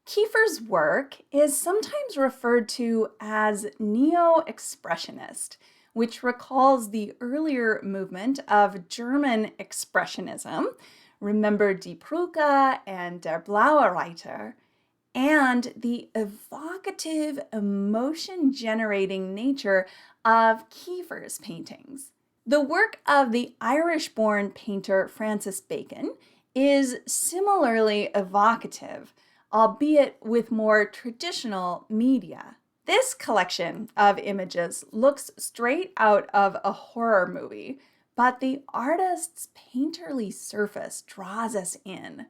Kiefer's work is sometimes referred to as neo-expressionist, which recalls the earlier movement of German Expressionism. Remember Die Brücke and Der Blaue Reiter, and the evocative, emotion-generating nature of Kiefer's paintings. The work of the Irish-born painter Francis Bacon is similarly evocative, albeit with more traditional media. This collection of images looks straight out of a horror movie, but the artist's painterly surface draws us in.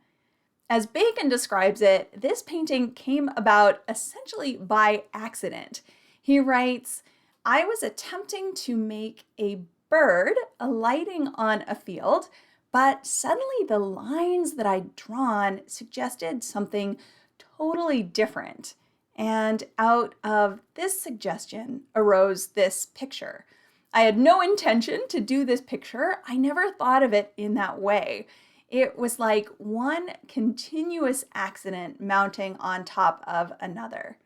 As Bacon describes it, this painting came about essentially by accident. He writes, "I was attempting to make a bird alighting on a field, but suddenly the lines that I'd drawn suggested something totally different. And out of this suggestion arose this picture. I had no intention to do this picture. I never thought of it in that way. It was like one continuous accident mounting on top of another."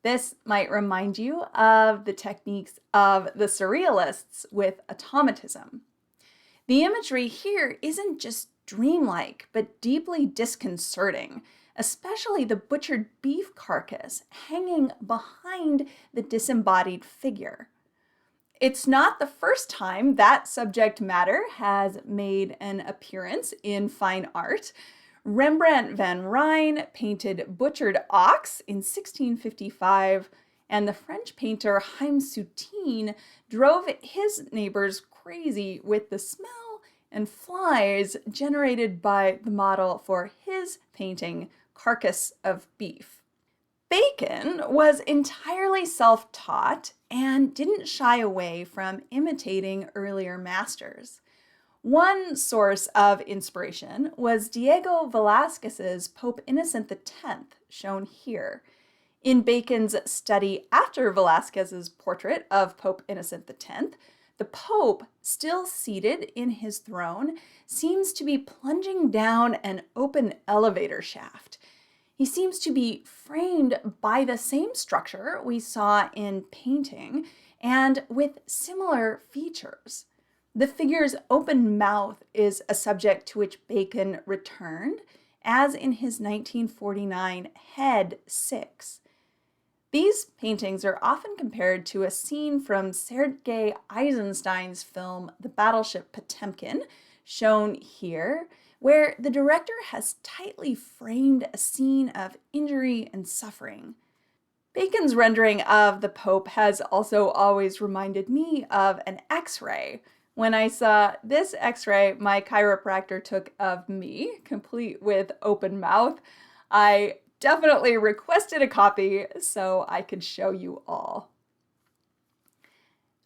This might remind you of the techniques of the Surrealists with automatism. The imagery here isn't just dreamlike, but deeply disconcerting, especially the butchered beef carcass hanging behind the disembodied figure. It's not the first time that subject matter has made an appearance in fine art. Rembrandt van Rijn painted Butchered Ox in 1655, and the French painter Haim Soutine drove his neighbors crazy with the smell and flies generated by the model for his painting, Carcass of Beef. Bacon was entirely self-taught and didn't shy away from imitating earlier masters. One source of inspiration was Diego Velázquez's Pope Innocent X, shown here. In Bacon's study after Velázquez's portrait of Pope Innocent X, the Pope, still seated in his throne, seems to be plunging down an open elevator shaft. He seems to be framed by the same structure we saw in painting and with similar features. The figure's open mouth is a subject to which Bacon returned, as in his 1949 Head 6. These paintings are often compared to a scene from Sergei Eisenstein's film The Battleship Potemkin, shown here, where the director has tightly framed a scene of injury and suffering. Bacon's rendering of the Pope has also always reminded me of an X-ray. When I saw this X-ray my chiropractor took of me, complete with open mouth, I definitely requested a copy so I could show you all.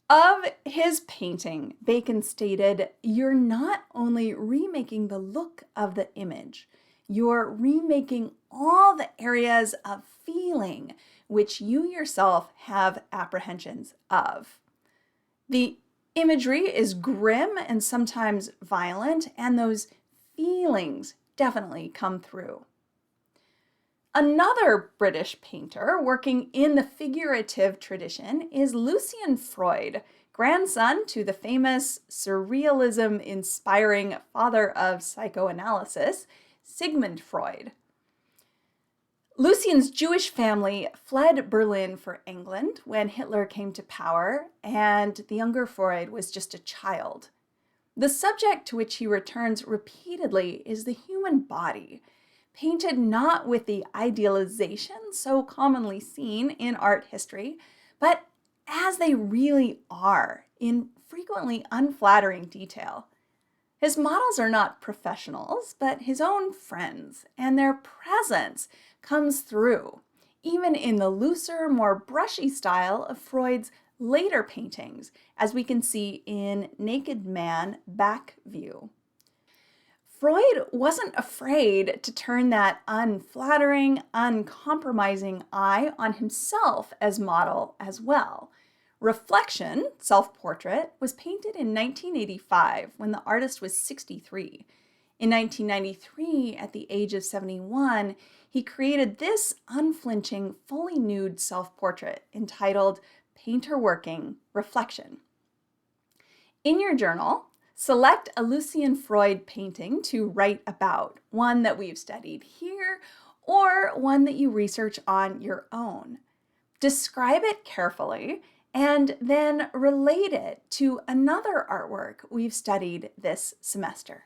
Of his painting, Bacon stated, "You're not only remaking the look of the image, you're remaking all the areas of feeling which you yourself have apprehensions of." The imagery is grim and sometimes violent, and those feelings definitely come through. Another British painter working in the figurative tradition is Lucian Freud, grandson to the famous surrealism-inspiring father of psychoanalysis, Sigmund Freud. Lucian's Jewish family fled Berlin for England when Hitler came to power, and the younger Freud was just a child. The subject to which he returns repeatedly is the human body, painted not with the idealization so commonly seen in art history, but as they really are, in frequently unflattering detail. His models are not professionals, but his own friends, and their presence comes through, even in the looser, more brushy style of Freud's later paintings, as we can see in Naked Man Back View. Freud wasn't afraid to turn that unflattering, uncompromising eye on himself as model as well. Reflection, Self-Portrait, was painted in 1985 when the artist was 63. In 1993, at the age of 71, he created this unflinching, fully nude self-portrait entitled Painter Working Reflection. In your journal, select a Lucian Freud painting to write about, one that we've studied here or one that you research on your own. Describe it carefully and then relate it to another artwork we've studied this semester.